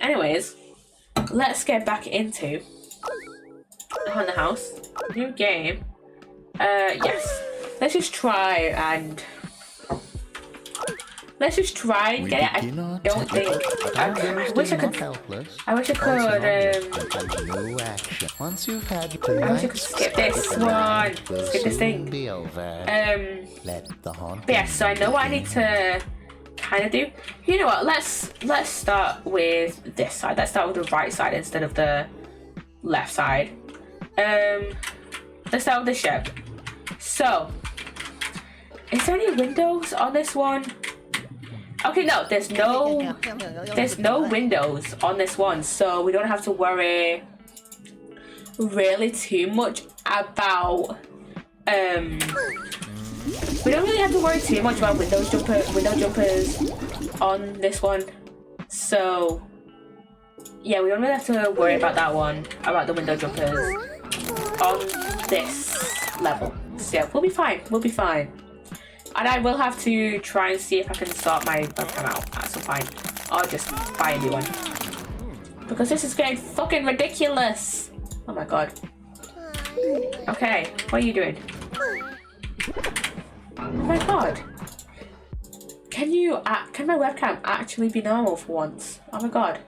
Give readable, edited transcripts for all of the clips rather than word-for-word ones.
Anyways, let's get back into Haunted House. New game. Yes. Let's just try and get it. I don't think. I wish I could. I wish I could. Once you've had I wish I could skip this one. Skip this thing. But yeah, so I know what I need to kind of do. You know what? Let's start with this side. Let's start with the right side instead of the left side. Let's start with the ship. So, is there any windows on this one? Okay, no, there's no windows on this one, so we don't have to worry really too much about we don't really have to worry too much about window jumpers on this one. So yeah, we don't really have to worry about that one, about the window jumpers on this level. So yeah, we'll be fine. And I will have to try and see if I can sort my webcam out at some point. Or just buy a new one. Because this is getting fucking ridiculous. Oh my god. Okay, what are you doing? Oh my god. Can my webcam actually be normal for once? Oh my god.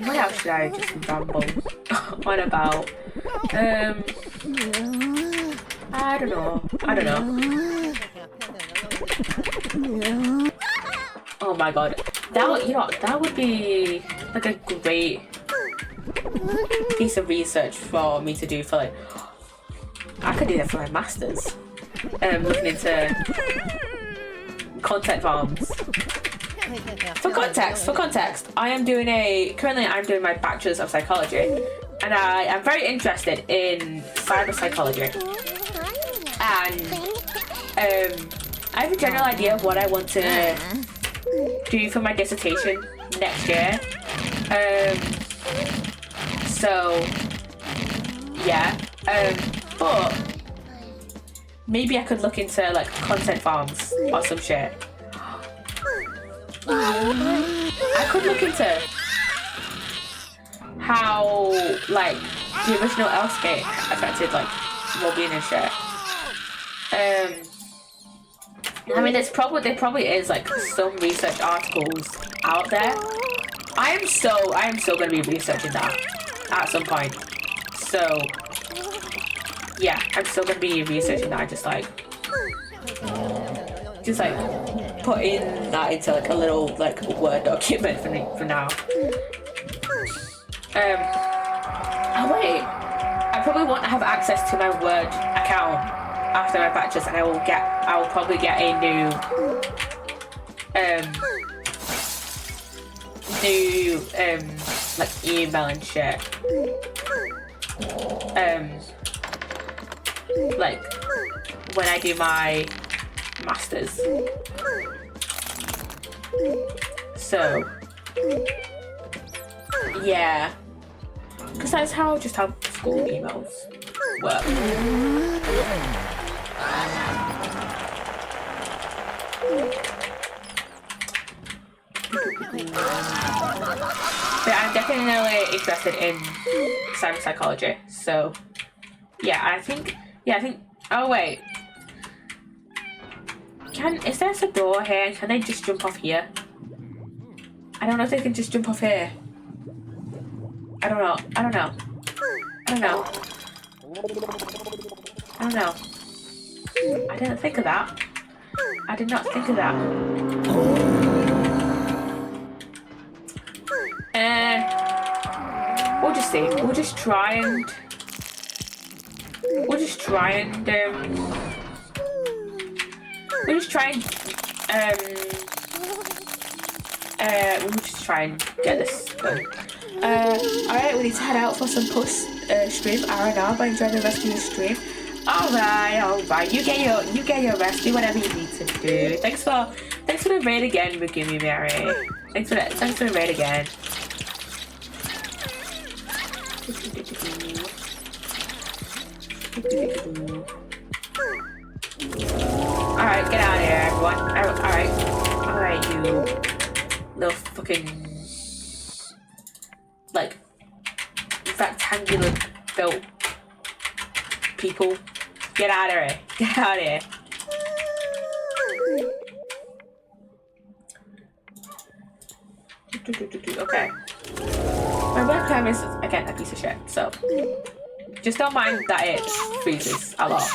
What else should I just ramble on about? I don't know. Oh my god. That would be like a great piece of research for me to do for like, I could do that for my masters. Looking into content farms. For context, currently I'm doing my Bachelor's of Psychology, and I am very interested in cyber psychology. And I have a general idea of what I want to do for my dissertation next year. So yeah, but maybe I could look into like content farms or some shit. I could look into how like the original Elscape affected like well-being and shit. I mean, there probably is like some research articles out there. I am so gonna be researching that at some point. So yeah, I'm still gonna be researching that. Just like putting that into like a little like Word document for now. Oh wait, I probably won't have access to my Word account after my Bachelor's, and I will probably get a new like email and shit. Like when I do my masters. So yeah, because that's how school emails work. But I'm definitely interested in cyber psychology. So yeah, I think. Oh wait. Is there a door here? Can they just jump off here? I don't know if they can just jump off here. I don't know. I didn't think of that. I did not think of that. We'll just see. We'll just try and get this done. Alright, we need to head out for some post-stream R&R, but enjoy the rest of your stream. Alright, you get your rest, do whatever you need to do. Thanks for the raid again, Mugumi Mary. Thanks for the raid again. Alright, get out of here, everyone. Alright, you little fucking like rectangular built people. Get out of here. Get out of here. Okay. My webcam is again a piece of shit, so just don't mind that it freezes a lot.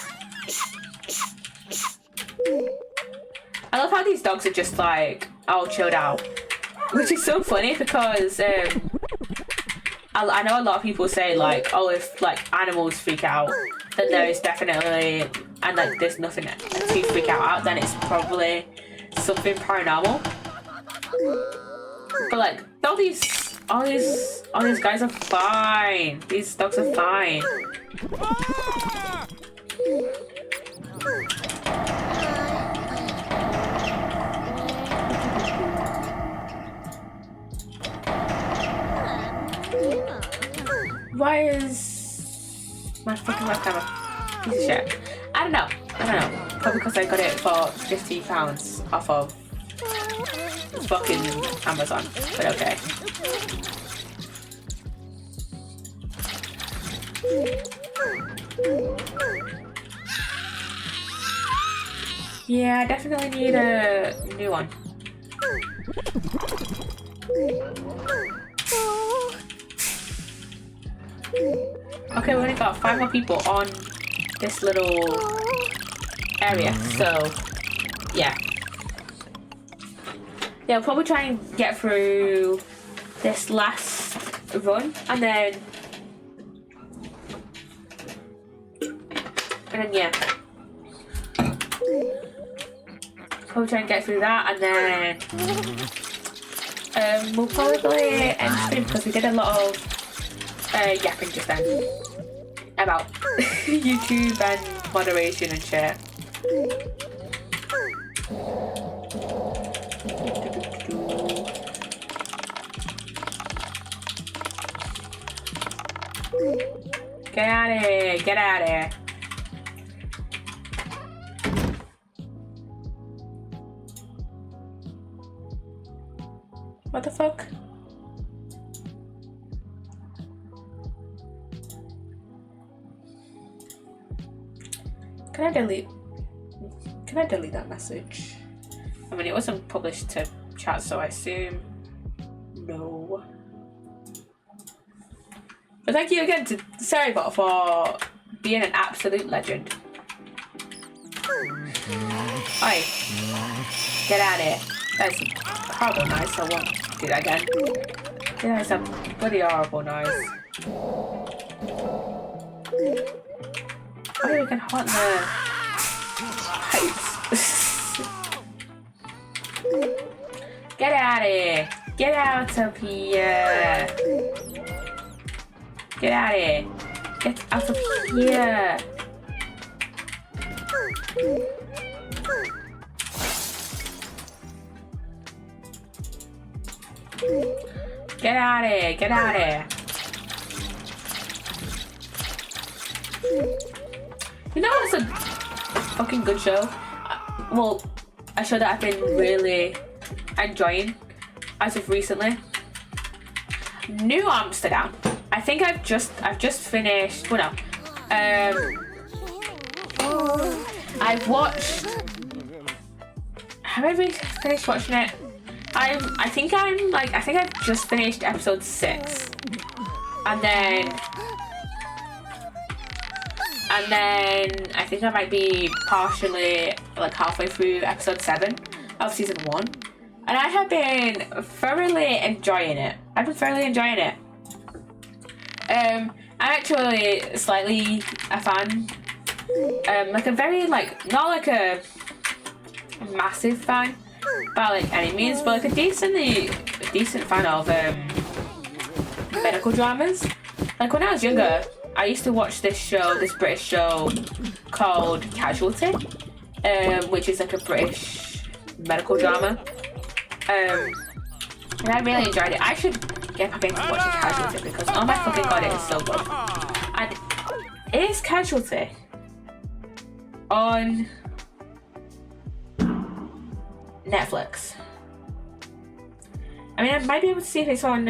I love how these dogs are just like all chilled out, which is so funny because I know a lot of people say like, oh, if like animals freak out, then there is definitely, and like there's nothing to freak out, then it's probably something paranormal. But like all these guys are fine. These dogs are fine. Why is my fucking webcam a piece of shit? I don't know. Probably because I got it for £50 off of fucking Amazon. But okay. Yeah, I definitely need a new one. Okay, we only got 5 more people on this little area, so yeah. Yeah, we'll probably try and get through this last run and then yeah. Probably try and get through that and then we'll probably end stream because we did a lot of yapping just then about YouTube and moderation and shit. Get out of here! Get out of here! What the fuck? Can I delete that message? I mean, it wasn't published to chat, so I assume no. But thank you again to Sarybot for being an absolute legend. Oi, get out of here. That's horrible noise, I won't do that again. Yeah, it's a bloody horrible noise. Oh, we can haunt the pipes. Get out of here! Get out of here! Get out of here! Get out of here! Get out of here! Get out of here! You know what's a fucking good show? Well, a show that I've been really enjoying as of recently. New Amsterdam. I think I've just finished. Well, no. I've watched. Have I really finished watching it? I think I've just finished episode 6, and then I think I might be partially like halfway through episode 7 of season 1, and I have been thoroughly enjoying it. I'm actually slightly a fan, like a very like not like a massive fan by like any means, but like a decent fan of medical dramas. Like when I was younger, I used to watch this British show called Casualty, which is like a British medical drama. And I really enjoyed it. I should get back into watching Casualty because oh my fucking god, it is so good. And is Casualty on Netflix? I mean, I might be able to see if it's on.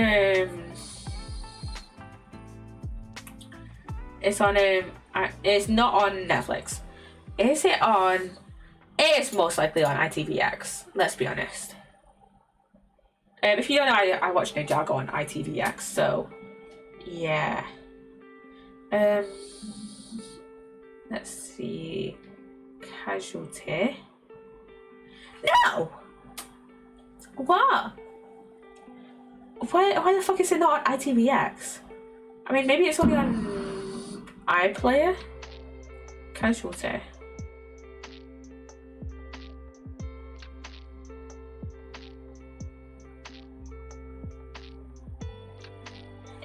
It's on. It's not on Netflix. Is it on? It's most likely on ITVX. Let's be honest. If you don't know, I watch Ninjago on ITVX. So, yeah. Let's see. Casualty. No. What? Why the fuck is it not on ITVX? I mean, maybe it's only on iPlayer? Casualty.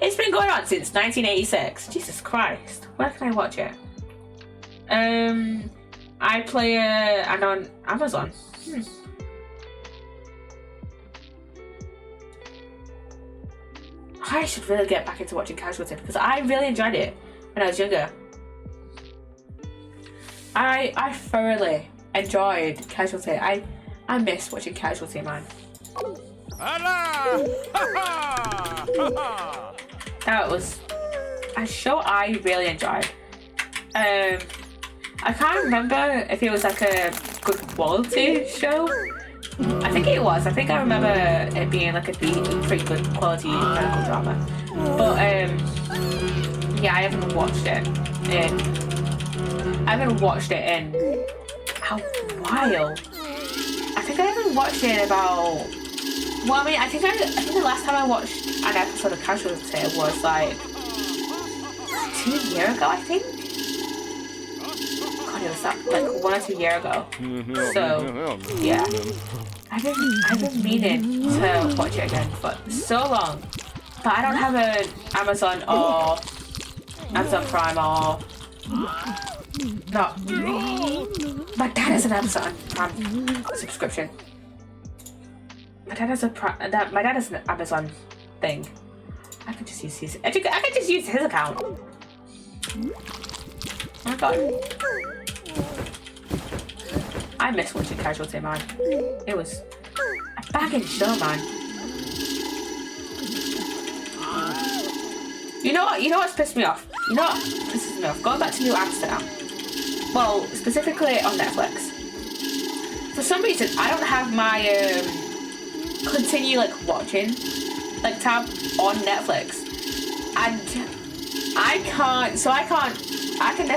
It's been going on since 1986. Jesus Christ. Where can I watch it? iPlayer and on Amazon. I should really get back into watching Casualty because I really enjoyed it when I was younger. I thoroughly enjoyed Casualty. I miss watching Casualty, man. That was a show I really enjoyed. I can't remember if it was like a good quality show. I think it was. I think I remember it being like a pretty good quality medical drama. But yeah, I haven't watched it in a while. I think I haven't watched it in about. Well, I mean, I think the last time I watched an episode of Casualty was like 2 years ago, I think. God, it was that like 1 or 2 years ago. So yeah, I've been meaning to watch it again for so long, but I don't have an Amazon or Amazon Prime or no. My dad has an Amazon Prime subscription. My dad has an Amazon thing. I could just use his. I could just use his account. Oh my god. I miss watching Casualty, man. It was a banging show, man. You know what's pissed me off? You know what pisses me off? Going back to New Amsterdam. Well, specifically on Netflix. For some reason, I don't have my continue like watching like tab on Netflix, and I can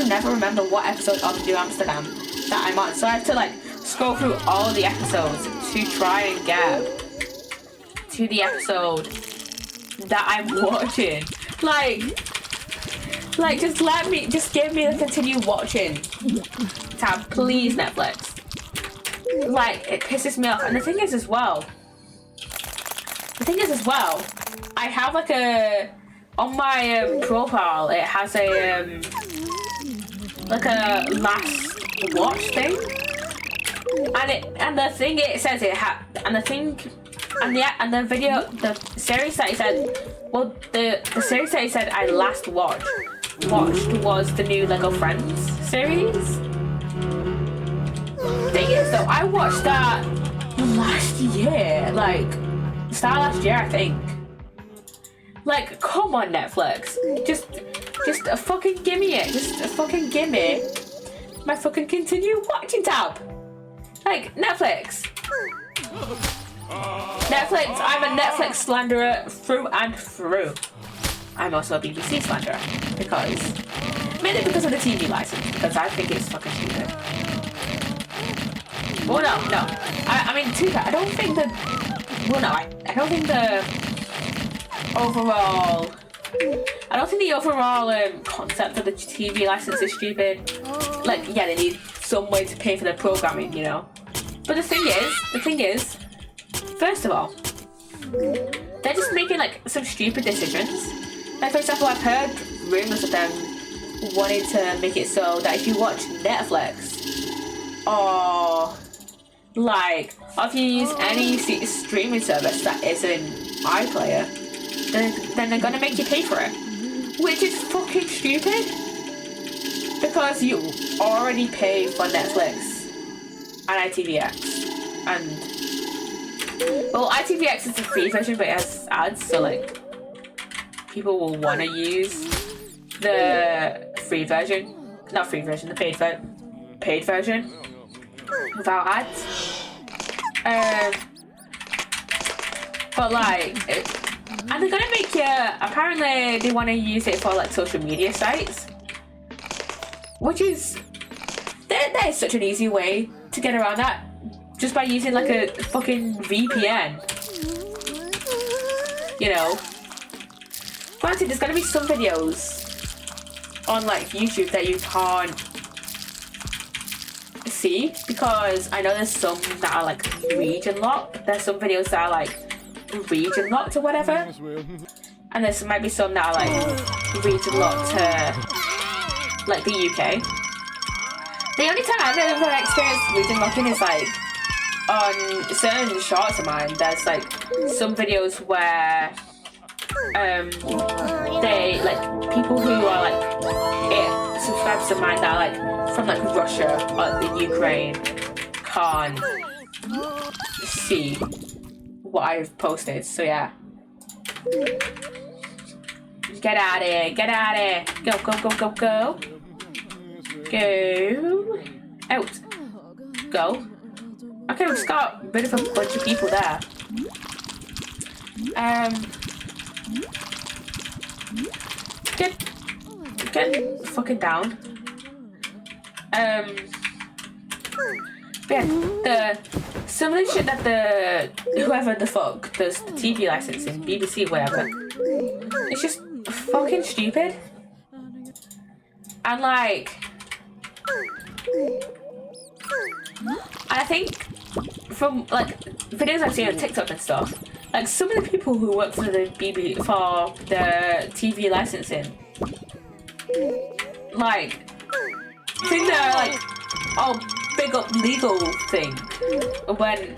never remember what episode of New Amsterdam that I'm on, so I have to like scroll through all the episodes to try and get to the episode that I'm watching. Like just give me the continue watching tab, please, Netflix. Like, it pisses me off. And the thing is as well, I have like on my profile, it has a like a last watch thing, and the thing it says it and the video, the series that it said, well, the series that it said I last watched was the new Lego Friends series. Thing is though, I watched that last year, like start last year, I think. Like, come on, Netflix, just fucking give me it, fucking give me my fucking continue watching tab. Like, Netflix, I'm a Netflix slanderer through and through. I'm also a BBC slanderer mainly because of the TV license, because I think it's fucking stupid. Well, no. I mean, too bad. I don't think the overall concept of the TV license is stupid. Like, yeah, they need some way to pay for their programming, you know. But the thing is, first of all, they're just making like some stupid decisions. Like, for example, I've heard rumors of them wanting to make it so that if you watch Netflix or like, if you use any streaming service that isn't iPlayer, then they're gonna make you pay for it, which is fucking stupid. Because you already pay for Netflix and ITVX, and well, ITVX is the free version, but it has ads, so like people will want to use the free version, not free version, the paid version without ads. But like, and they're gonna make you. Apparently, they want to use it for like social media sites. Which is, that is such an easy way to get around that, just by using like a fucking VPN. You know? Granted, there's gonna be some videos on like YouTube that you can't see, because I know there's some that are like region locked. There's some videos that are like region locked or whatever. And there might be some that are like region locked to like the UK. The only time I've ever experienced region locking is like on certain shorts of mine. There's like some videos where they like people who are like subscribers of mine that are like from like Russia or the Ukraine can't see what I've posted. So yeah. Get out of here, get out of here. Go, go, go, go, go. Go out. Go. Okay, we just got rid of a bunch of people there. Get fucking down. Yeah, some of the shit that whoever the fuck does the TV licensing, BBC, whatever, it's just fucking stupid. And like, and I think from like videos I've seen on TikTok and stuff, like some of the people who work for the for the TV licensing, like, I think they're like, oh, big up legal thing when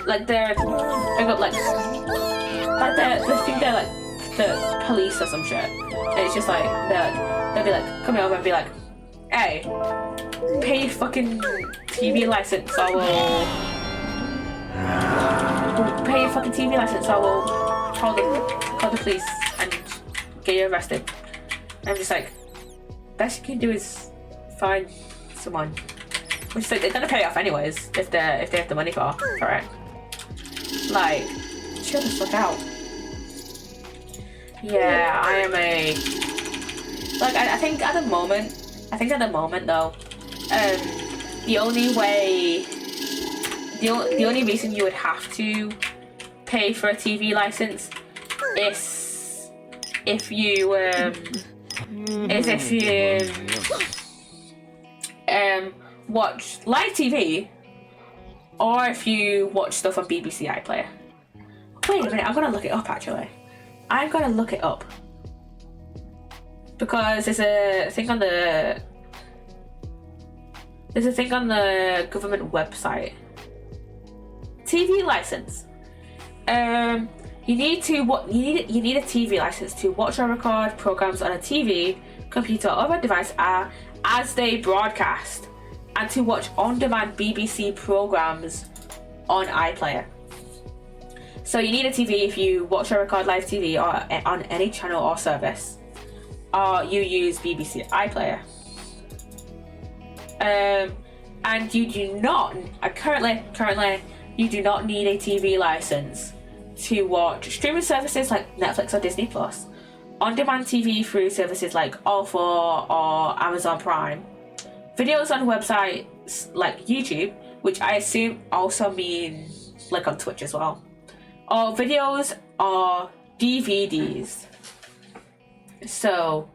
like they're big up like they think they're like the police or some shit, and it's just like they'll be like coming over and be like, hey, pay your fucking TV license or we'll pay your fucking TV license or we'll call the police and get you arrested. And I'm just like, best you can do is find someone, which is like they're gonna pay off anyways if they have the money for it. Like, chill the fuck out. Yeah, I am a like I think at the moment though, the only reason you would have to pay for a TV license is if you watch live TV, or if you watch stuff on BBC iPlayer. Wait a minute, I'm gonna look it up actually. I'm gonna look it up. Because there's a thing on the government website. TV license. You need a TV license to watch or record programs on a TV, computer, or other device as they broadcast, and to watch on-demand BBC programs on iPlayer. So you need a TV if you watch or record live TV or on any channel or service, or you use BBC iPlayer. And you do not currently you do not need a TV license to watch streaming services like Netflix or Disney Plus, on-demand TV through services like All4 or Amazon Prime, videos on websites like YouTube, which I assume also means like on Twitch as well, or videos or DVDs. So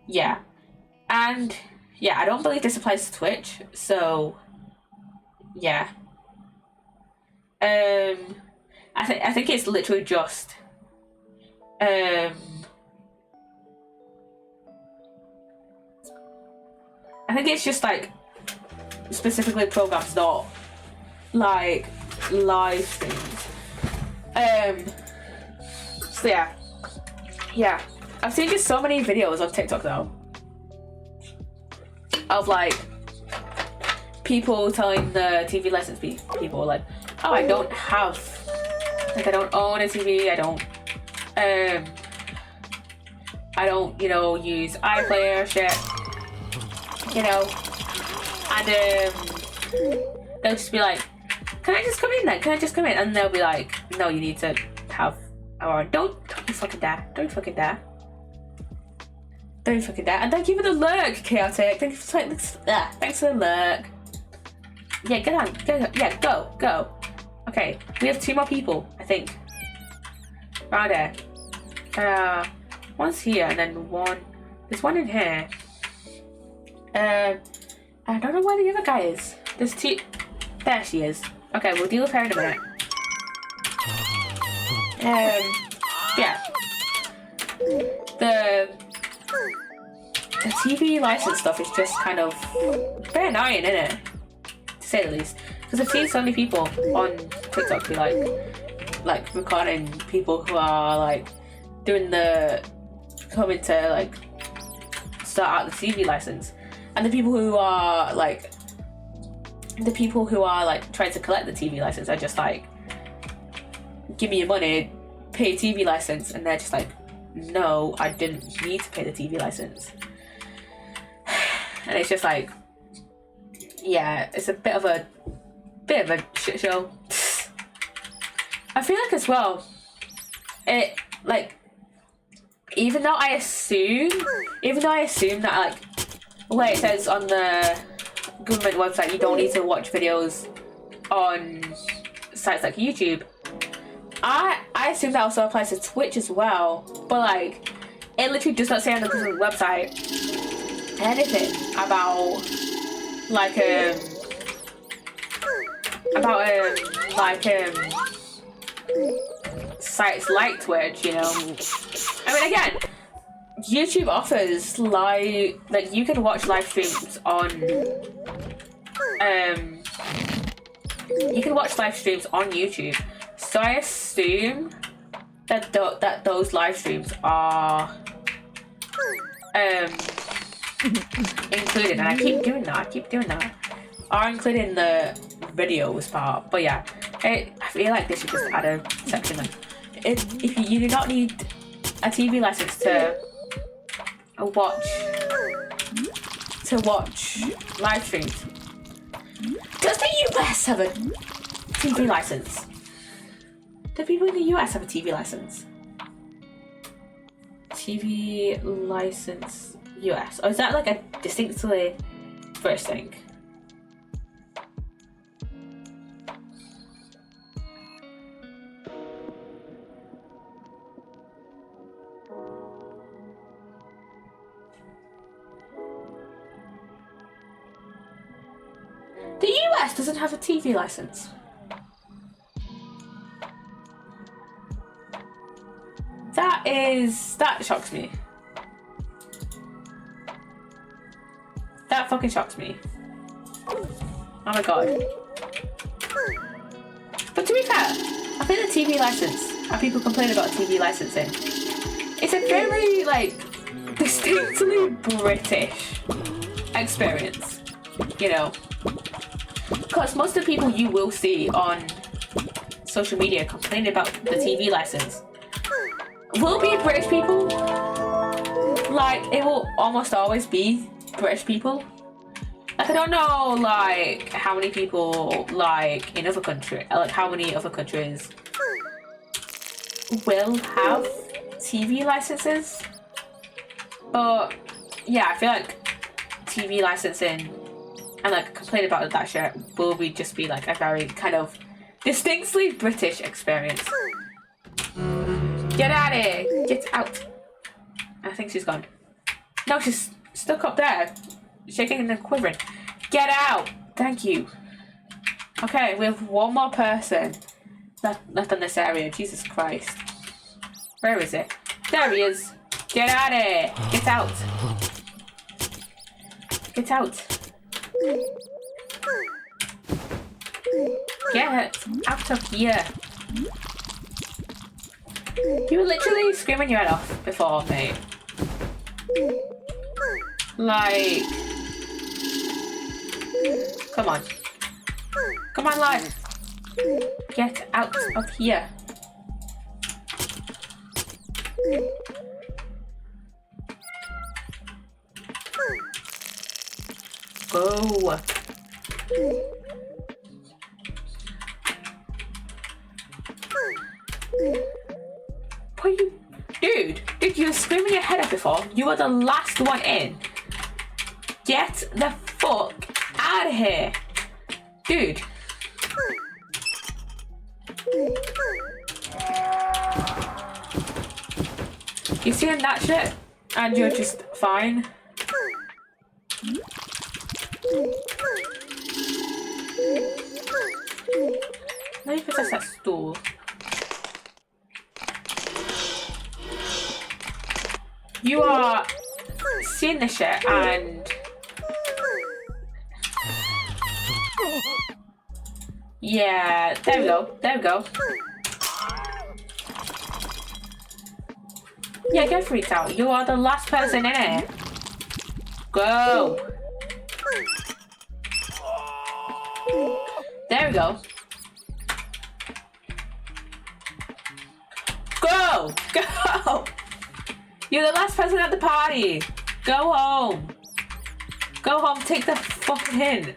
yeah, and yeah, I don't believe this applies to Twitch, so yeah. I think it's literally just I think it's just like specifically programs, not like live streams. So yeah. I've seen just so many videos on TikTok though of like people telling the TV license people like, oh, I don't own a TV. I don't, you know, use iPlayer shit, you know, and they'll just be like, can I just come in then? Can I just come in? And they'll be like, no, you need to have our own. Don't you fucking dare. Don't you fucking dare. Don't you fucking dare. And thank you for the lurk, Chaotic. Thanks for the lurk. Yeah, get on. Yeah, go. Okay, we have 2 more people, I think. Right there. One's here and then there's one in here. I don't know where the other guy is. There's 2. There she is. Okay, we'll deal with her in a minute. Yeah. The TV license stuff is just kind of very annoying, isn't it? To say the least. Because I've seen so many people on TikTok be like recording people who are like coming to like start out the TV license, and the people who are like trying to collect the TV license are just like, give me your money, pay TV license, and they're just like, no, I didn't need to pay the TV license. And it's just like, yeah, it's a bit of a shit show. I feel like as well, it like, even though I assume that like where it says on the government website you don't need to watch videos on sites like YouTube, I assume that also applies to Twitch as well. But like, it literally does not say on the government website anything about sites like Twitch, you know. I mean, again, YouTube offers like you can watch live streams on YouTube. So I assume that those live streams are included, and I keep doing that. Are included in the videos part. But yeah, I feel like they should just add a section like, if you do not need a TV license to watch live streams. Does the US have a TV license? Do people in the US have a TV license? TV license US. Or is that like a distinctly British thing? The US doesn't have a TV license. That shocks me. That fucking shocks me. Oh my god. But to be fair, I think the TV license, and people complain about TV licensing, it's a very like distinctly British experience, you know. Because most of the people you will see on social media complaining about the TV license will be British people. Like, it will almost always be British people. Like, I don't know, like, how many people, like, in other countries, like, how many other countries will have TV licenses. But, yeah, I feel like TV licensing and like complain about that shit will just be like a very kind of distinctly British experience. Get out of here! Get out! I think she's gone. No, she's stuck up there, shaking and quivering. Get out! Thank you. Okay, we have one more person left in this area. Jesus Christ. Where is it? There he is. Get out of here! Get out! Get out! Get out of here! You were literally screaming your head off before, mate. Like, come on. Come on, lad. Get out of here. Go. What you... Dude, you were screaming your head off before. You were the last one in. Get the fuck out of here. Dude. You seeing that shit? And you're just fine. Let me possess that stool. You are seeing this shit and... Yeah, there we go, there we go. Yeah, get freaked out. You are the last person in here. Go. There we go. Go! Go! You're the last person at the party. Go home. Go home, take the fucking hint.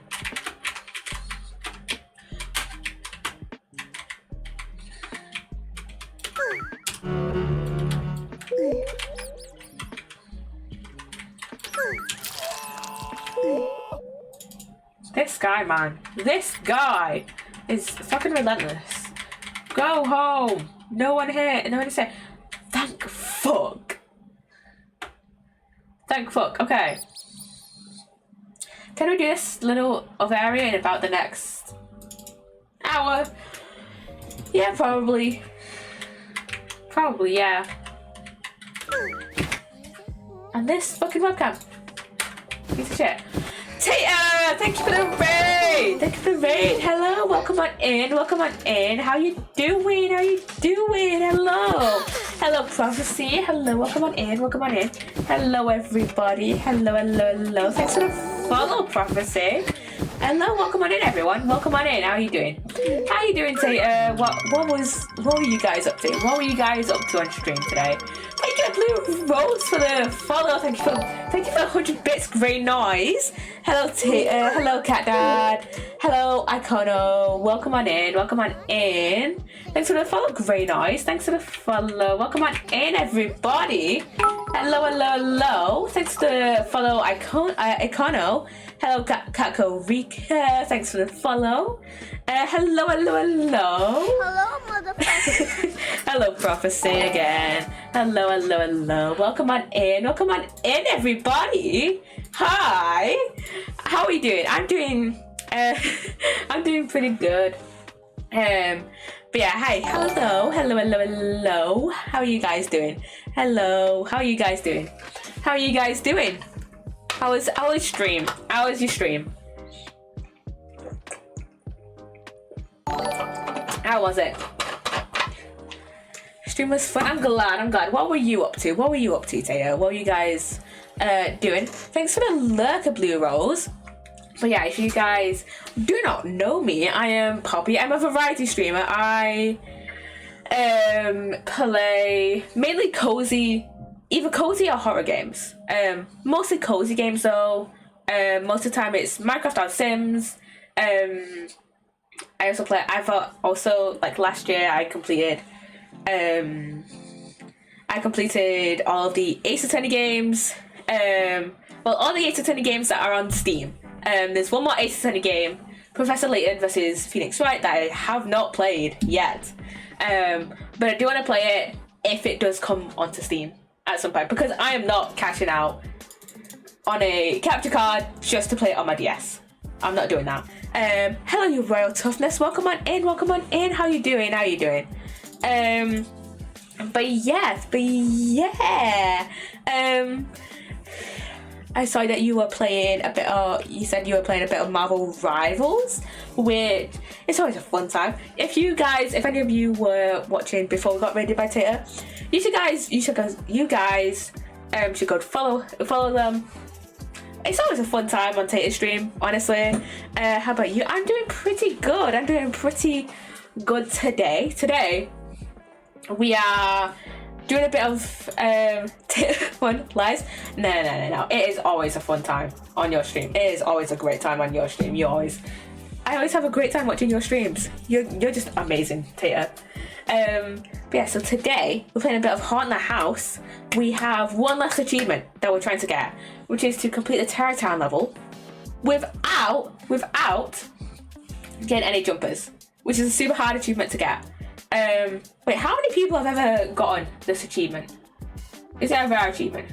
This guy, man. This guy is fucking relentless. Go home. No one here. No one is here. Thank fuck. Thank fuck. Okay. Can we do this little other area in about the next hour? Yeah, probably. Probably, yeah. And this fucking webcam. Piece of shit. Tater, thank you for the raid. Thank you for the raid. Hello, welcome on in. Welcome on in. How you doing? How you doing? Hello. Hello, Prophecy. Hello, welcome on in. Welcome on in. Hello, everybody. Hello, hello, hello. Thanks for the follow, Prophecy. Hello, welcome on in, everyone. Welcome on in. How are you doing? How you doing, Tater? What were you guys up to? What were you guys up to on stream today? Thank you, Blue Rose, for the follow. Thank you for the 100 bits. Great noise. Hello, Tater. Hello, Cat Dad. Hello, Icono. Welcome on in. Welcome on in. Thanks for the follow. Great noise. Thanks for the follow. Welcome on in, everybody. Hello, hello, hello. Thanks for the follow, Icono. Hello, Catco Rika. Thanks for the follow. Hello, hello, hello. Hello, motherfucker. Hello, Prophecy again. Hello, hello, hello. Welcome on in. Welcome on in, everybody. Hi. How are you doing? I'm doing. I'm doing pretty good. But yeah, hi. Hello, hello, hello, hello. How are you guys doing? Hello. How are you guys doing? How are you guys doing? How was stream? How was your stream? How was it? Stream was fun. I'm glad. What were you up to? What were you up to, Teo? What were you guys doing? Thanks for the lurker, Blue Rose. But yeah, if you guys do not know me, I am Poppy. I'm a variety streamer. I play mainly cozy, either cozy or horror games. Mostly cozy games though. Most of the time it's Minecraft or Sims. I also play. Like last year I completed all of the Ace Attorney games. Well, all the Ace Attorney games that are on Steam. There's one more Ace Attorney game, Professor Layton versus Phoenix Wright, that I have not played yet. But I do want to play it if it does come onto Steam at some point, because I am not cashing out on a capture card just to play it on my DS. I'm not doing that. Hello, you Royal Toughness. Welcome on in. Welcome on in. How you doing? How you doing? But yeah. I saw that you were playing a bit of, you said you were playing a bit of Marvel Rivals, which it's always a fun time. If any of you were watching before we got raided by Tater, you guys should go follow them. It's always a fun time on Tater's stream, honestly. How about you? I'm doing pretty good. I'm doing pretty good today. Today, we are doing a bit of fun lies. No. It is always a fun time on your stream. It is always a great time on your stream. I always have a great time watching your streams. You're just amazing, Tater. But yeah, so today we're playing a bit of Haunt the House. We have one last achievement that we're trying to get, which is to complete the Terror Town level without getting any jumpers, which is a super hard achievement to get. Wait, how many people have ever gotten this achievement? Is it a rare achievement?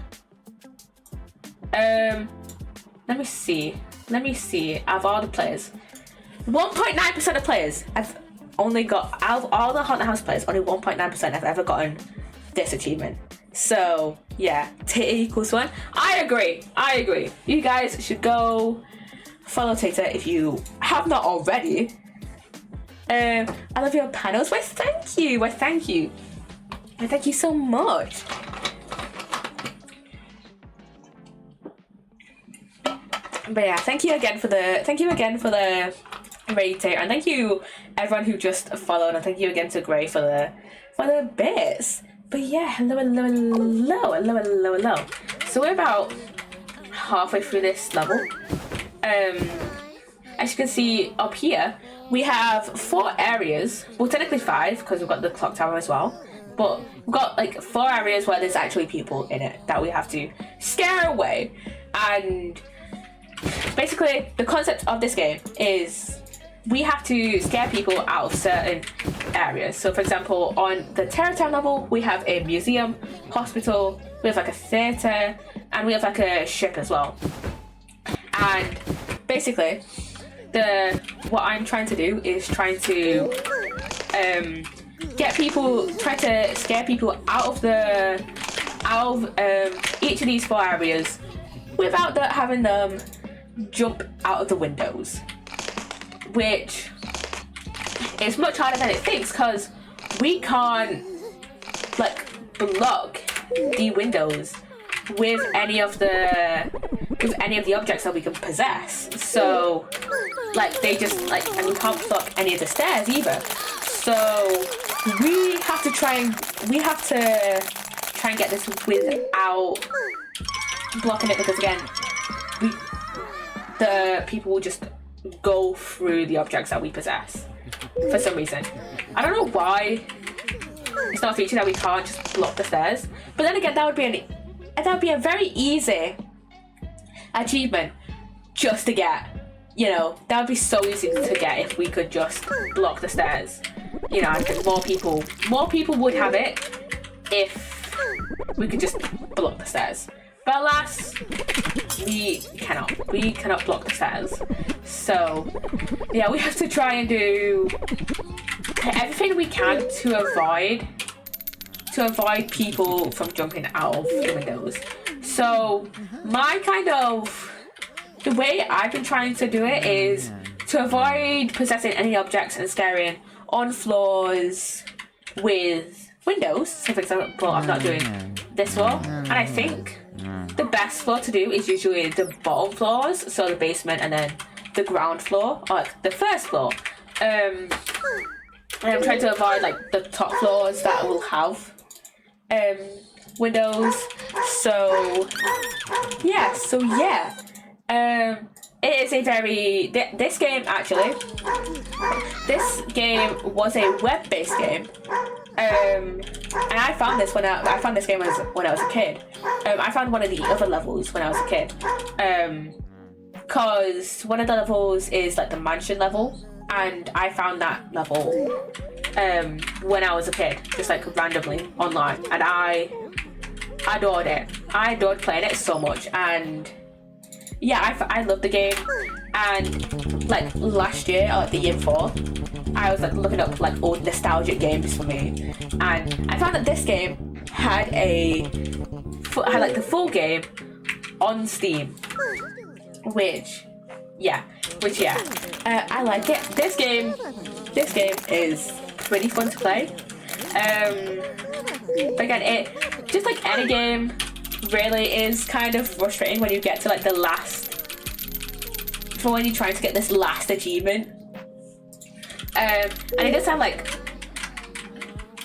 Let me see. Out of all the players, 1.9% of players have only got, out of all the Haunt the House players, only 1.9% have ever gotten this achievement. So yeah, Tater equals 1. I agree. You guys should go follow Tater if you have not already. I love your panels. Why, thank you. Thank you so much. But yeah, thank you again for the raid, Tater, and thank you everyone who just followed, and thank you again to Gray for the bits. But yeah, hello. So we're about halfway through this level. As you can see up here, we have 4 areas. Well, technically 5 because we've got the clock tower as well. But we've got like 4 areas where there's actually people in it that we have to scare away. And basically, the concept of this game is we have to scare people out of certain areas. So for example, on the Terror Town level, we have a museum, hospital, we have like a theatre, and we have like a ship as well. And basically, what I'm trying to do is trying to scare people out of each of these 4 areas without having them jump out of the windows, which is much harder than it thinks because we can't like block the windows with any of the objects that we can possess. So like they just like, and we can't block any of the stairs either. So we have to try and get this without blocking it, because again, the people will just go through the objects that we possess for some reason. I don't know why it's not a feature that we can't just block the stairs. But then again, that would be a very easy achievement just to get. You know, that would be so easy to get if we could just block the stairs. You know, I think more people would have it if we could just block the stairs. But alas, we cannot block the stairs. So yeah, we have to try and do everything we can to avoid people from jumping out of the windows. So the way I've been trying to do it is to avoid possessing any objects and scaring on floors with windows. So for example, I'm not doing this floor, and I think the best floor to do is usually the bottom floors, so the basement and then the ground floor, or like the first floor. And I'm trying to avoid like the top floors that will have windows. So yeah. It is a very this game was a web-based game. And I found this when I found this game when I was a kid. I found one of the other levels when I was a kid. Cause one of the levels is like the mansion level, and I found that level when I was a kid, just like randomly online, and I adored it. I adored playing it so much, and yeah, I love the game. And like last year or the year before, I was like looking up like old nostalgic games for me, and I found that this game had like the full game on Steam, which I like it. This game is pretty fun to play. But again, it just like any game really is kind of frustrating when you get to like the last, for when you're trying to get this last achievement. And it does have like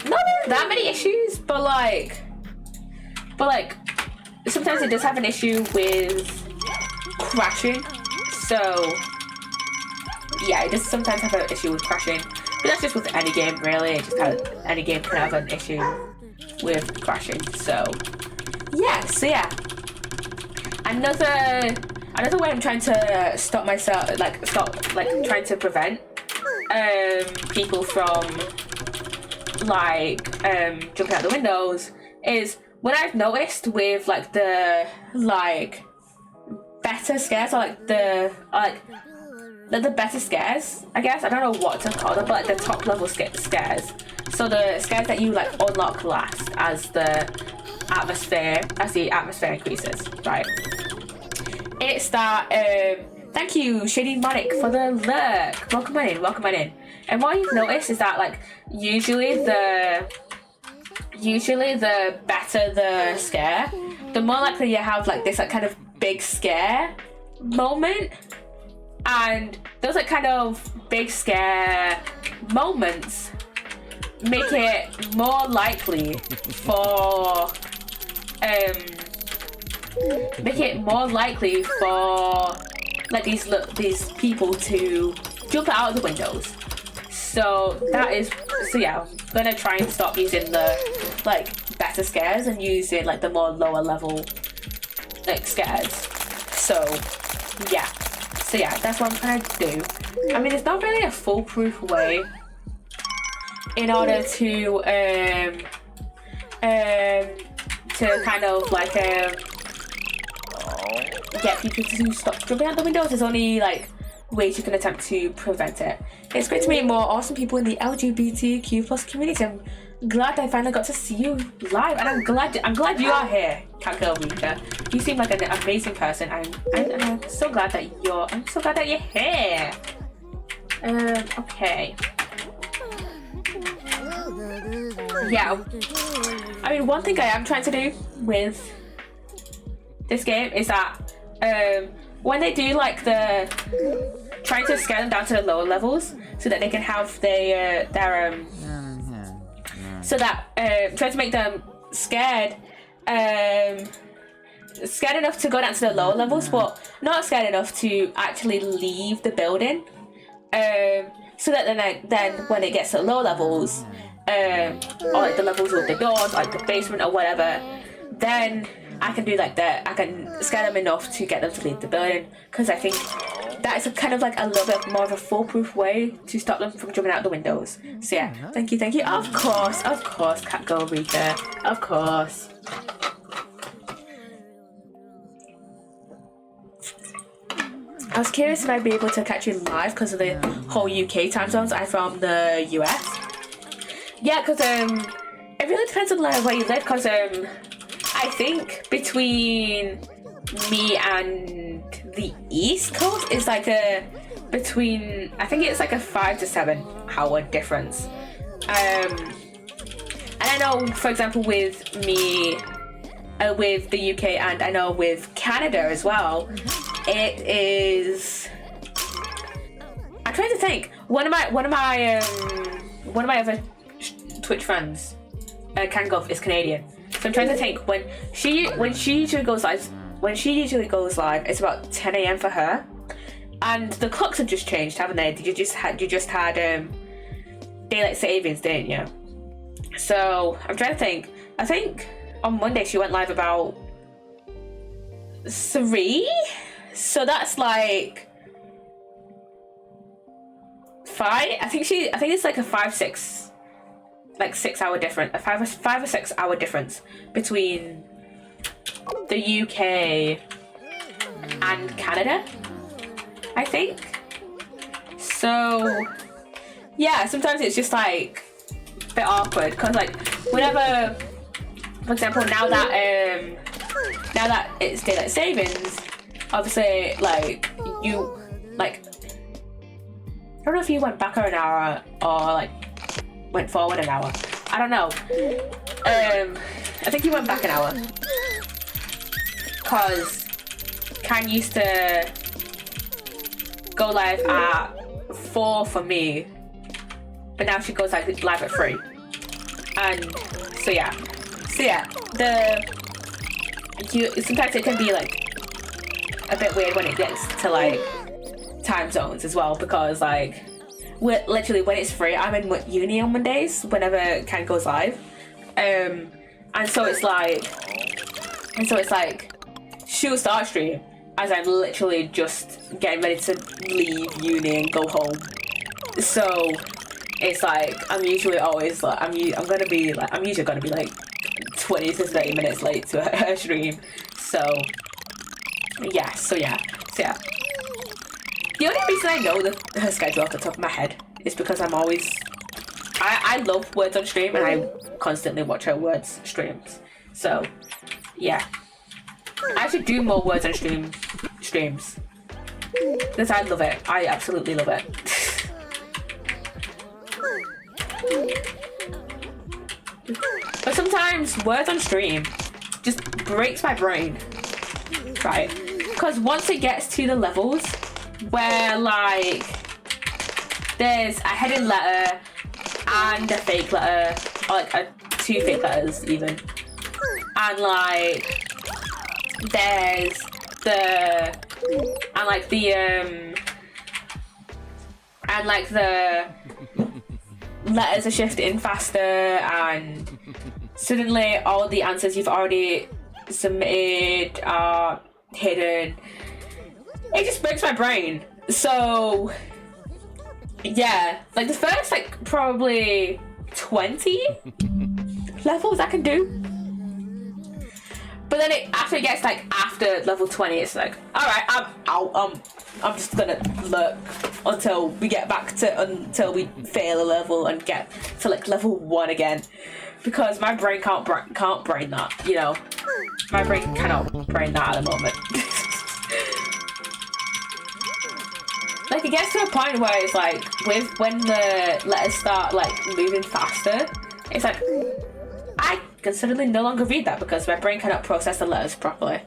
not that many issues, but like sometimes it does have an issue with crashing. So yeah, it does sometimes have an issue with crashing, but that's just with any game really. It just any game can have an issue with crashing. So yeah. Another way I'm trying to stop myself, trying to prevent people from jumping out the windows is when I've noticed with like the better scares, or the better scares, I guess. I don't know what to call them, but like the top level scares. So the scares that you like unlock last as the atmosphere increases, right? It's that thank you, Shady Monic, for the lurk. Welcome on in. And what you've noticed is that like usually the better the scare, the more likely you have like this like kind of big scare moment. And those like kind of big scare moments make it more likely for like these people to jump out of the windows. So yeah, I'm gonna try and stop using the like better scares and using like the more lower level like scares. So yeah, that's what I'm trying to do. I mean, it's not really a foolproof way in order to kind of like get people to stop jumping out the windows. There's only like ways you can attempt to prevent it. It's great to meet more awesome people in the LGBTQ plus community. I'm glad I finally got to see you live, and I'm glad you are here, Catgirl Rika. You seem like an amazing person. I'm so glad that you're here. Okay. Yeah. I mean, one thing I am trying to do with this game is that when they do like trying to scale them down to the lower levels so that they can have their trying to make them scared enough to go down to the lower levels, but not scared enough to actually leave the building. So that then when it gets to the lower levels, or like the levels with the doors, like the basement or whatever, then I can do like that. I can scare them enough to get them to leave the building, because I think that is kind of like a little bit more of a foolproof way to stop them from jumping out the windows. So yeah, thank you. Of course, Catgirl Rika, of course. I was curious if I'd be able to catch you live because of the whole UK time zones. I'm from the US. Yeah, because it really depends on where you live, because I think between me and the East Coast is like I think it's like a 5 to 7 hour difference. And I know, for example, with me, with the UK, and I know with Canada as well, it is. I'm trying to think. One of my other Twitch friends, Kangov, is Canadian. So I'm trying to think when she usually goes live. When she usually goes live, it's about 10 a.m. for her, and the clocks have just changed, haven't they? You just had daylight savings, didn't you? So I'm trying to think. I think on Monday she went live about 3, so that's like 5. I think it's like a 5-6, like 6 hour difference, a 5 or 6 hour difference between the UK and Canada, I think. So yeah, sometimes it's just like a bit awkward, because like whenever, for example, now that now that it's daylight savings, obviously, like, you, like, I don't know if you went back an hour or, like, went forward an hour. I don't know. I think you went back an hour. Because Can used to go live at 4 for me, but now she goes live at 3. And so yeah, sometimes it can be like a bit weird when it gets to like time zones as well, because like we're literally, when it's free, I'm in uni on Mondays whenever Ken goes live, and so it's like she'll start stream as I'm literally just getting ready to leave uni and go home. So it's like I'm usually always like I'm usually gonna be like 20 to 30 minutes late to her stream. So yeah. The only reason I know her schedule off the top of my head is because I love Words on stream and I constantly watch her Words streams. So yeah, I should do more Words on streams because I love it. I absolutely love it. But sometimes Words on stream just breaks my brain, right? Because once it gets to the levels where like there's a hidden letter and a fake letter, or like 2 fake letters even, and like there's the letters are shifting faster, and suddenly all the answers you've already submitted are hidden. It just breaks my brain. So yeah, like the first like probably 20 levels I can do, but then after it gets like after level 20, it's like, all right, I'm out. I'm just gonna lurk until we get back to until we fail a level and get to like level 1 again, because my brain can't brain that, you know. My brain cannot brain that at the moment. Like it gets to a point where it's like when the letters start like moving faster, it's like I can suddenly no longer read that because my brain cannot process the letters properly.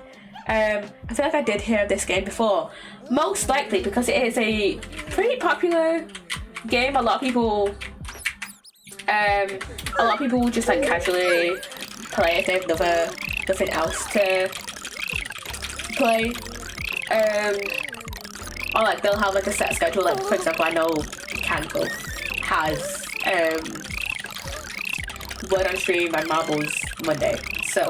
I feel like I did hear of this game before, most likely because it is a pretty popular game. A lot of people will just like casually play if they have nothing else to play. Or like they'll have like a set schedule. Like for example, I know Canco has Word on stream and Marbles Monday. So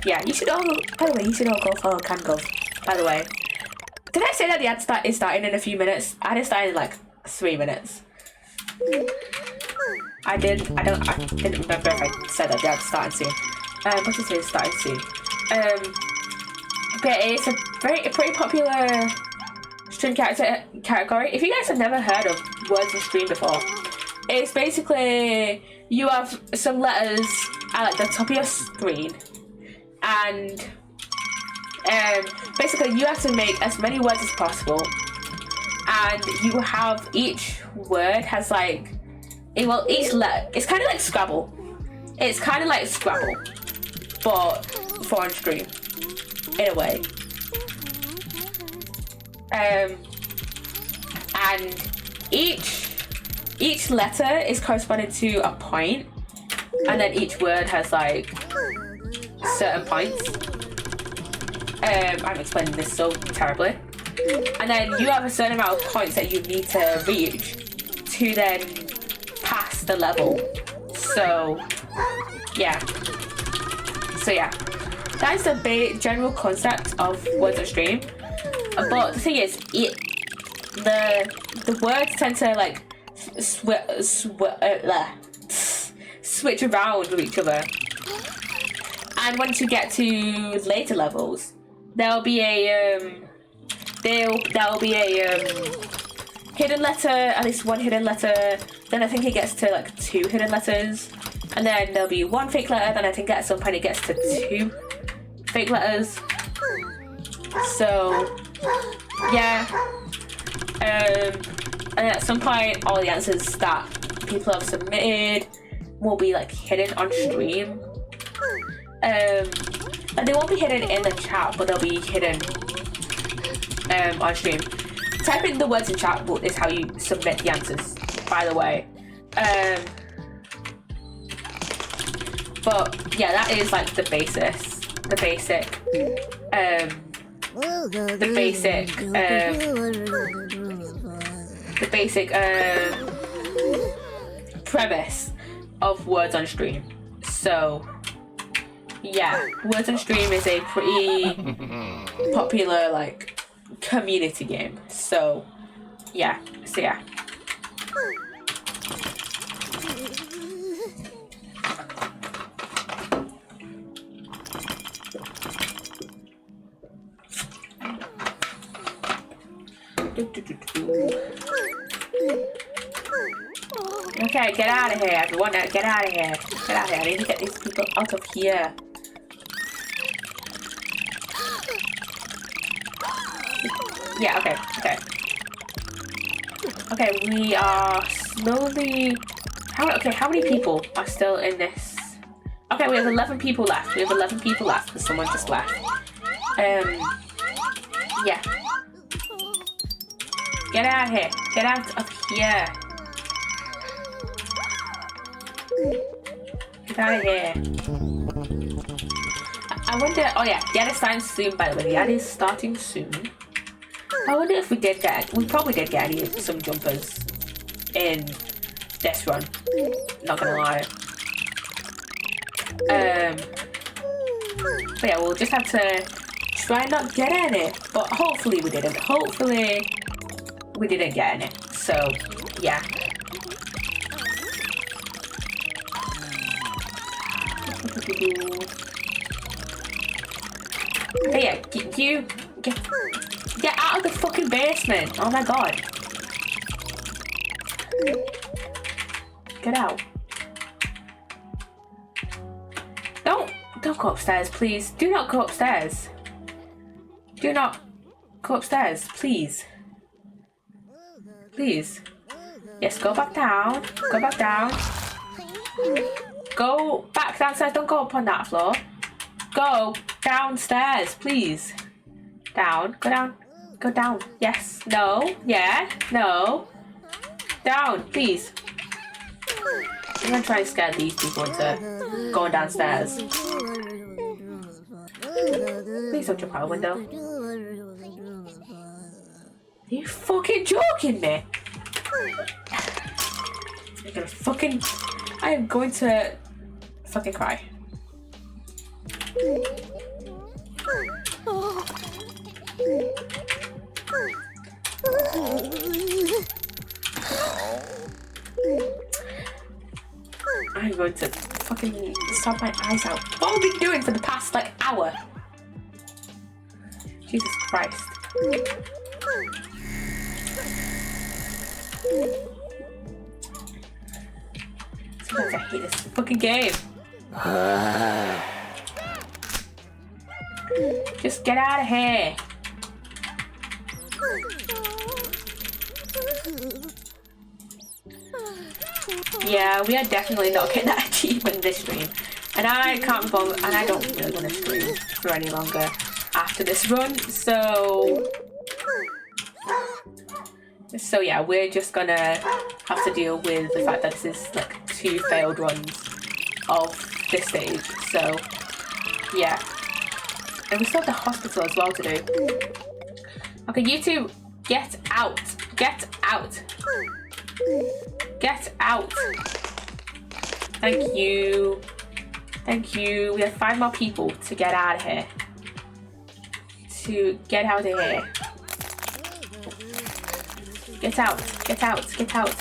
yeah, you should all go follow Canco. By the way, did I say that the ad is starting in a few minutes? Ad is starting in like 3 minutes. I didn't remember if I said that the ad's starting soon. But it is starting soon. But it's a pretty popular stream category. If you guys have never heard of Words on stream before, it's basically you have some letters at like the top of your screen, and basically you have to make as many words as possible, and you have each word has like each letter. It's kind of like Scrabble. But for on stream in a way. And each letter is corresponding to a point, and then each word has like certain points. I'm explaining this so terribly. And then you have a certain amount of points that you need to reach to then pass the level. So yeah, that is the general concept of Words on stream. But the thing is, the words tend to like switch around with each other, and once you get to later levels, there'll be a hidden letter, at least one hidden letter. Then I think it gets to like 2 hidden letters, and then there'll be 1 fake letter. Then I think at some point it gets to 2 fake letters. So yeah, and at some point all the answers that people have submitted will be like hidden on stream. And they won't be hidden in the chat, but they'll be hidden on stream. Typing the words in chat is how you submit the answers, by the way. But yeah, that is like the basis, the basic premise of words on stream. So yeah, words on stream is a pretty popular like community game. So yeah. Okay, get out of here, everyone. Get out of here. Get out of here. I need to get these people out of here. Yeah, okay. Okay, we are slowly... How many people are still in this? Okay, we have 11 people left. Because someone just left. Yeah. Get out of here. Get out of here. Get out of here. I wonder... Oh yeah, the ad is starting soon, by the way. The ad is starting soon. I wonder if we did get... We probably did get some jumpers in this run. Not gonna lie. But yeah, we'll just have to try and not get any. But hopefully we didn't. Hopefully we didn't get any. So, yeah. Hey, yeah, get out of the fucking basement. Oh my god. Get out. Don't go upstairs, please. Do not go upstairs. Do not go upstairs, please. Please. Yes, go back down. Go back down. Go back downstairs. Don't go up on that floor. Go downstairs, please. Down. Go down. Go down. Yes. No. Yeah. No. Down, please. I'm gonna try and scare these people into going downstairs. Please don't jump out a window. Are you fucking joking me? You're gonna fucking... I am going to fucking cry. I'm going to fucking sob my eyes out. What have we been doing for the past like hour? Jesus Christ. Sometimes I hate this fucking game. Just get out of here. Yeah, we are definitely not getting that achievement this stream. And I can't bother, and I don't really want to stream for any longer after this run, so yeah, we're just gonna have to deal with the fact that this is like 2 failed runs of this stage, so yeah. And we still have the hospital as well to do. Okay, you two, get out. Get out. Get out. Thank you. Thank you. We have 5 more people to get out of here. To get out of here. Get out. Get out. Get out.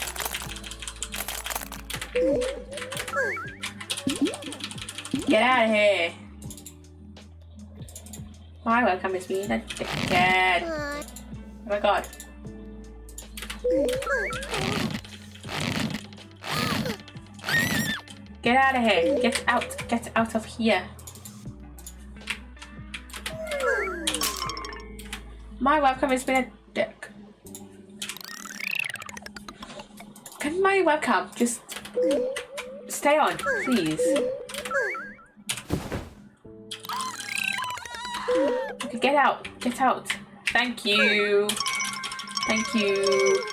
Get out of here. My webcam is being a dickhead. Oh my god. Get out of here. Get out. Get out of here. My webcam has been a dick. Can my webcam just stay on, please? Okay, get out. Get out. Thank you. Thank you.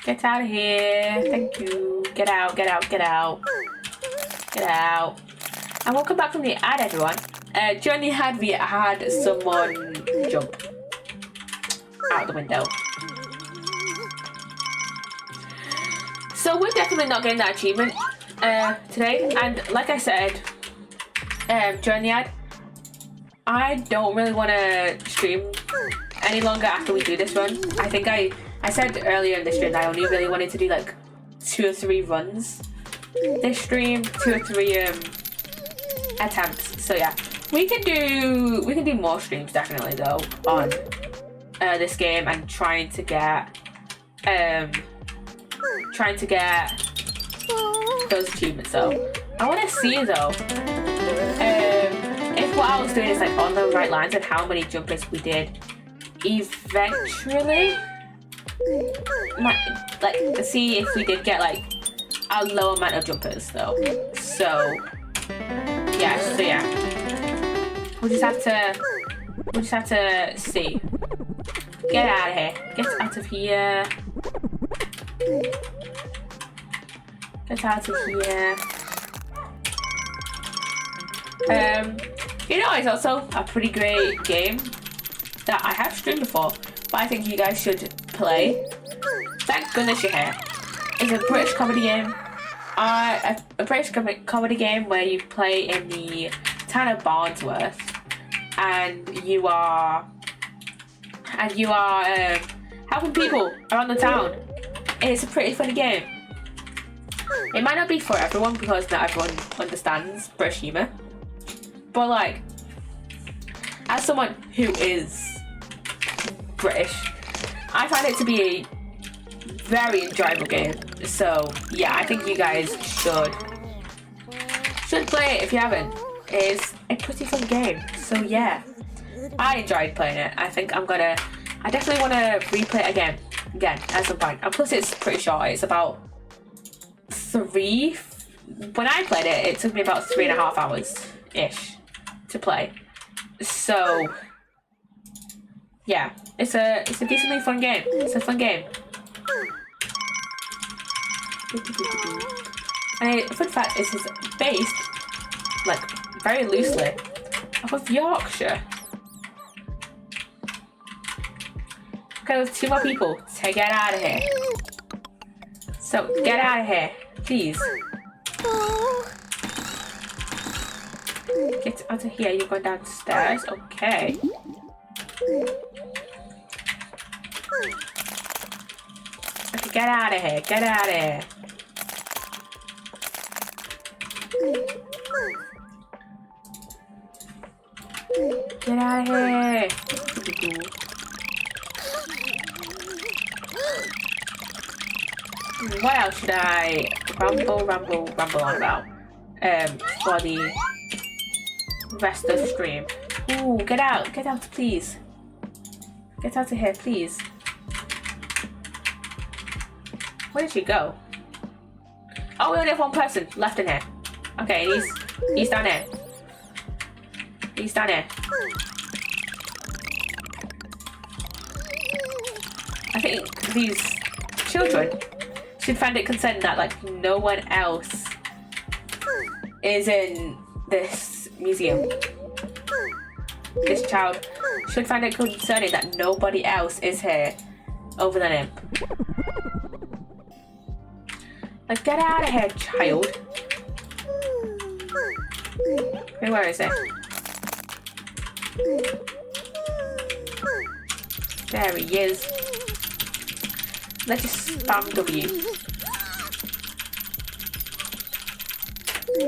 Get out of here. Thank you. Get out, get out, get out. Get out. And welcome back from the ad, everyone. During the ad, we had someone jump out the window. So we're definitely not getting that achievement today. And like I said during the ad, I don't really want to stream any longer after we do this run. I think I said earlier in the stream that I only really wanted to do like 2 or 3 runs this stream, 2 or 3 attempts. So yeah, we can do more streams definitely though on this game and trying to get those achievements. So I want to see though if what I was doing is like on the right lines and how many jumpers we did eventually. Like see if we did get like a low amount of jumpers though. So yeah, we'll just have to see. Get out of here. Get out of here. Get out of here. You know, it's also a pretty great game that I have streamed before, but I think you guys should play. Thank goodness you're here. It's a British comedy game. A British comedy game where you play in the town of Barnsworth, and you are helping people around the town. It's a pretty funny game. It might not be for everyone because not everyone understands British humour, but like, as someone who is British, I find it to be a very enjoyable game. So yeah, I think you guys should play it if you haven't. It's a pretty fun game. So yeah, I enjoyed playing it. I definitely want to replay it again at some point. And plus it's pretty short. It's about 3. When I played it, it took me about 3.5 hours ish to play. So yeah, it's a decently fun game. It's a fun game. And fun fact is, it's based like very loosely off of Yorkshire. Okay, there's 2 more people to get out of here. So get out of here, please. Get out of here. You're going downstairs. Okay. Okay, get out of here. Get out of here. Get out of here. What else should I ramble on about for the rest of the stream? Ooh, get out, please. Get out of here, please. Where did she go? Oh, we only have 1 person left in here. Okay, he's down here. He's down here. I think these children should find it concerning that like no one else is in this museum. This child should find it concerning that nobody else is here other than him. Like, get out of here, child. Okay, where is it? There he is. Let's just spam W.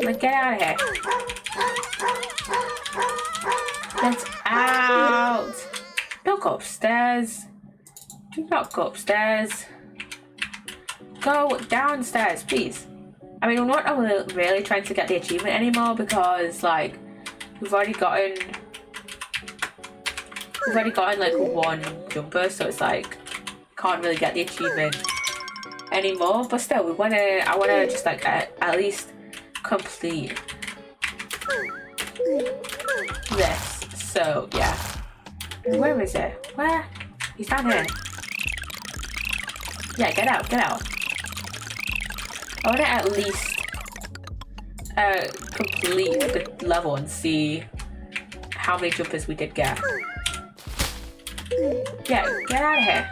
Like, get out of here. Get out. Don't go upstairs. Do not go upstairs. Go downstairs, please. I mean, we're not really trying to get the achievement anymore because, like, we've already gotten like one jumper, so it's like can't really get the achievement anymore. But still, I wanna just like at least complete this. So yeah, where is it? Where? He's down here. Yeah, get out, get out. I wanna at least complete the level and see how many jumpers we did get. Yeah, get out of here.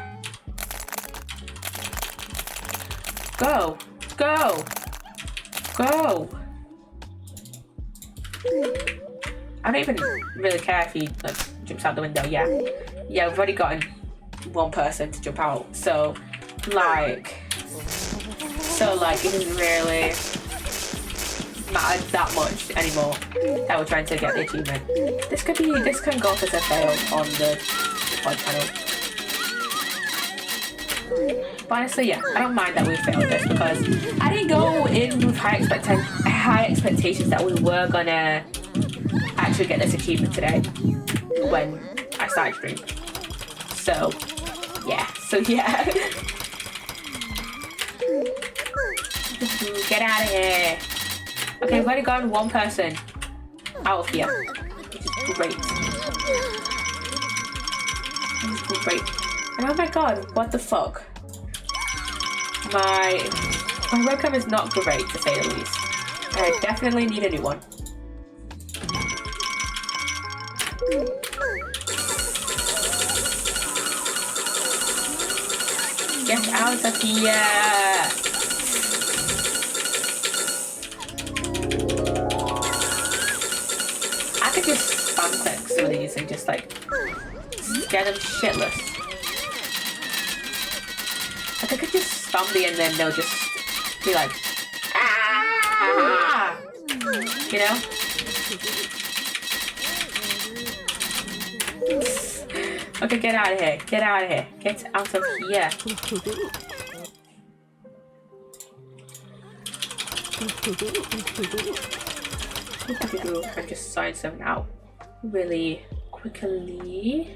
Go, go, go. I don't even really care if he like jumps out the window. Yeah, we've already gotten one person to jump out, so like it doesn't really matter that much anymore that we're trying to get the achievement. This can go as a fail on the pod channel. But honestly, yeah, I don't mind that we failed this because I didn't go in with high expectations that we were gonna actually get this achievement today when I started stream. So yeah. Get out of here. Okay, we've already gotten one person out of here, which is great. Great. And oh my god, what the fuck? My webcam is not great, to say the least. I definitely need a new one. Get out of here! I could just spam click some of these and just like scare them shitless. Like I could just spam the and then they'll just be like, ah! You know? Okay, get out of here. Get out of here. Get out of here. I'm just sign some out really quickly.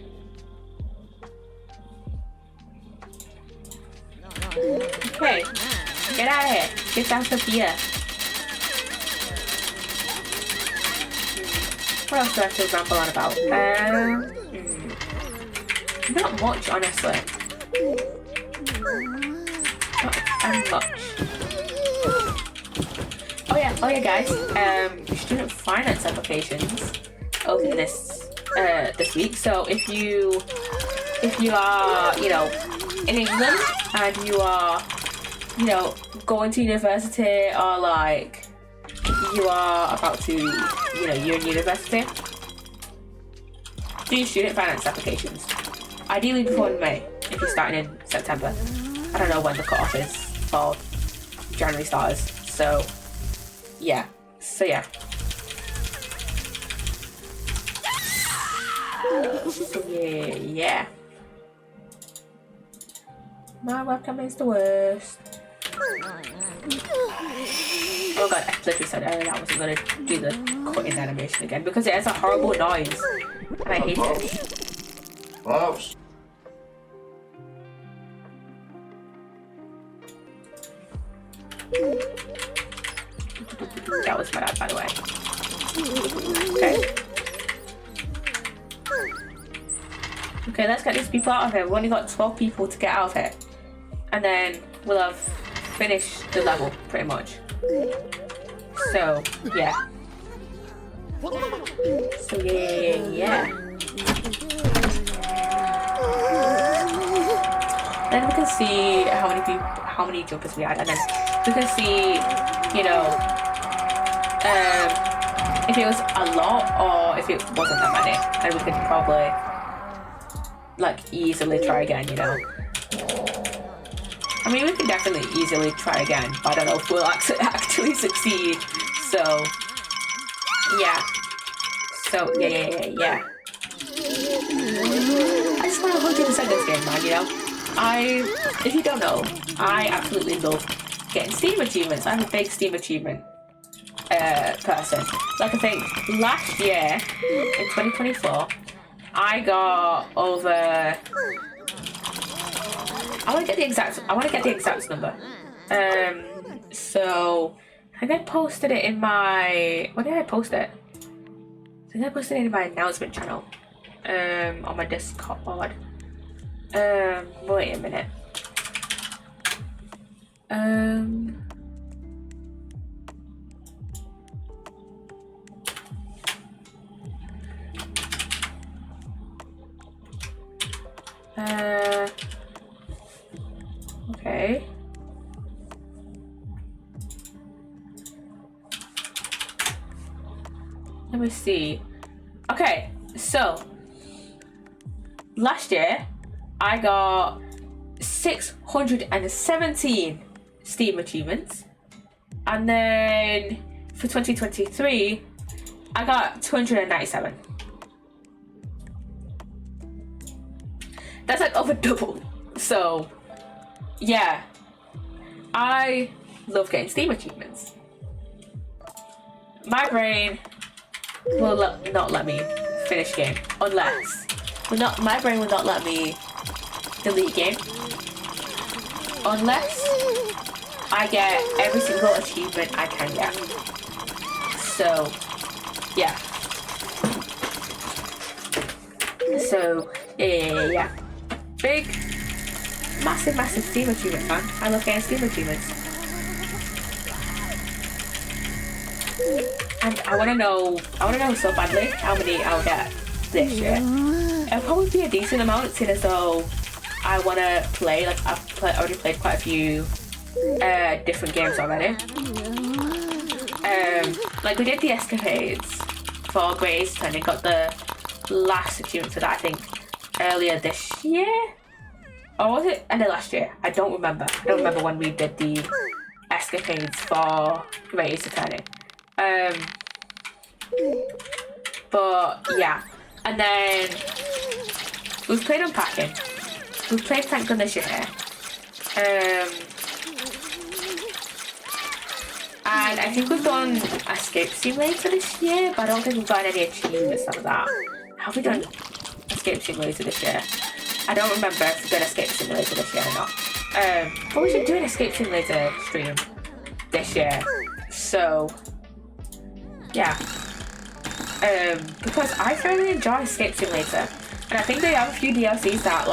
Okay, get out of here. Get out of here. What else do I have to ramble on about? Not much, honestly. Not much. Oh yeah, guys. Student finance applications open this week. So if you are, you know, in England and you are, you know, going to university or like you are about to, you know, you're in university, do student finance applications. Ideally before May, if you're starting in September. I don't know when the cutoff is for January starters. So yeah. Yeah. My webcam is the worst. Oh god, I literally said earlier I wasn't going to do the cutting animation again because it has a horrible noise and I hate it. Pops. That was my dad, by the way. Okay. Okay, let's get these people out of here. We've only got 12 people to get out of here. And then we'll have finished the level, pretty much. So, yeah. Then we can see how many jumpers we had, and then we can see, you know, if it was a lot or if it wasn't that many, and we could probably like easily try again, you know. I mean, we can definitely easily try again, but I don't know if we'll actually succeed. So yeah. I just want to 100% this game, man, you know? If you don't know, I absolutely love getting Steam achievements. I'm a big Steam achievement person. Like I think last year in 2024, I got over. I want to get the exact number. So I think I posted it in my. When did I post it? I think I posted it in my announcement channel. On my Discord. Wait a minute. Okay. Let me see. Okay, so last year I got 617 Steam achievements, and then for 2023 I got 297. That's like over double. So yeah, I love getting Steam achievements. My brain will not let me finish game unless my brain will not let me delete game unless I get every single achievement I can get. So yeah. So yeah. Big, massive Steam achievement fan. I love getting Steam achievements. And I wanna know so badly how many I'll get this year. It'll probably be a decent amount, seeing as though I wanna play, like I've already played quite a few different games already. Like we did the escapades for Great Ace Attorney, got the last achievement for that I think earlier this year, or was it end of last year? I don't remember when we did the escapades for Great Ace Attorney. But yeah, and then we've played Unpacking, we've played Thank Goodness You're Here, and I think we've done Escape Simulator this year, but I don't think we've got any achievements out of that. Have we done Escape Simulator this year? I don't remember if we've done Escape Simulator this year or not. But we should do an Escape Simulator stream this year. So yeah. Because I thoroughly enjoy Escape Simulator, and I think they have a few DLCs that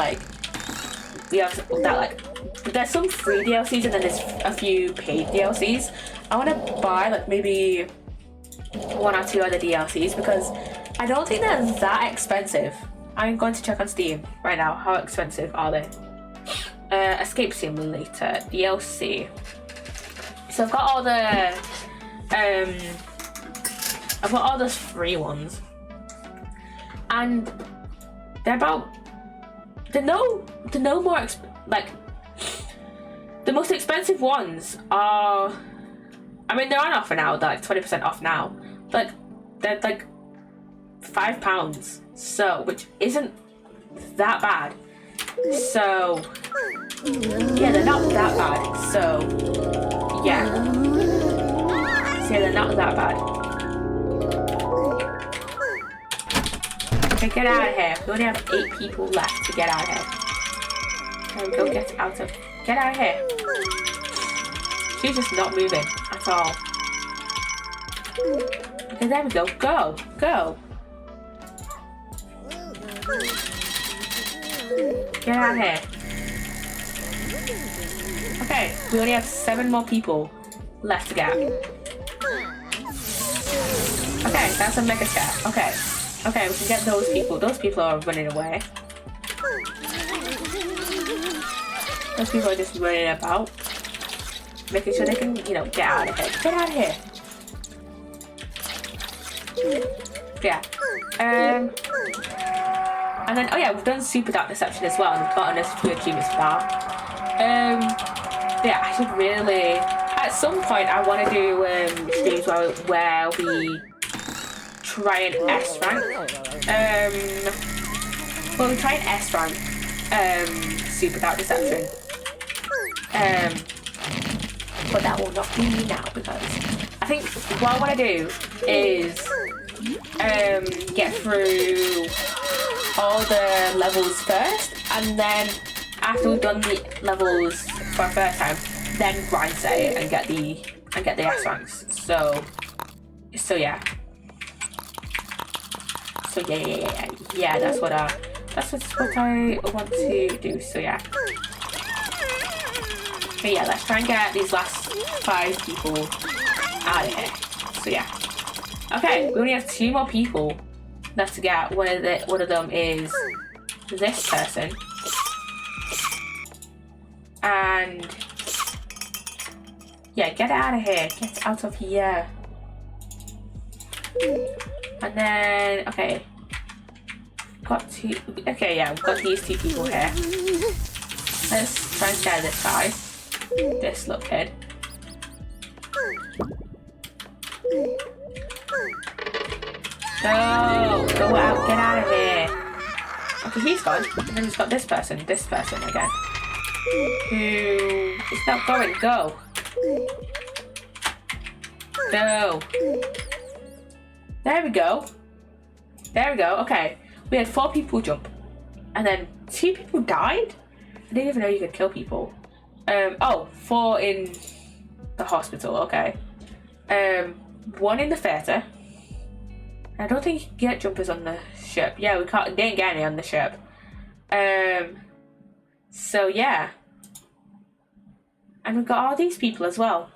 there's some free DLCs and then there's a few paid DLCs. I want to buy like maybe 1 or 2 other DLCs because I don't think they're that expensive. I'm going to check on Steam right now. How expensive are they? Escape Simulator DLC. So I've got all the free ones, and they're no more like the most expensive ones are. I mean, they're on offer now. They're like 20% off now. But they're like £5. So, which isn't that bad. So yeah, they're not that bad. So yeah, they're not that bad. Okay, get out of here. We only have 8 people left to get out of here. Okay, go get out of here. She's just not moving at all. Okay, there we go. Go. Get out of here. Okay, we only have 7 more people left to get. Okay, that's a mega chat. Okay, we can get those people. Those people are running away. Those people are just running about, making sure they can, get out of here. Get out of here. Yeah. And then, we've done Super Dark Deception as well, and we've gotten us 2 achievements for that. I should really, at some point, I want to do streams where we try and S rank. We try and S rank but that will not be now because I think what I want to do is get through all the levels first, and then after we've done the levels for the first time, then grind set it and get the S ranks. So yeah. So yeah. That's what I want to do. So yeah. But yeah, let's try and get these last 5 people out of here. So yeah. Okay, we only have 2 more people left to get. One of them is this person. And yeah, get out of here. Get out of here. And then okay. Yeah, we've got these 2 people here. Let's try and scare this guy. This little kid. Go out, get out of here. Okay, he's gone. And then he's got this person again. Who is not going? Go. Go. There we go. Okay. We had 4 people jump. And then 2 people died? I didn't even know you could kill people. 4 in the hospital, okay. 1 in the theatre. I don't think you can get jumpers on the ship. Yeah, we didn't get any on the ship. So yeah. And we've got all these people as well.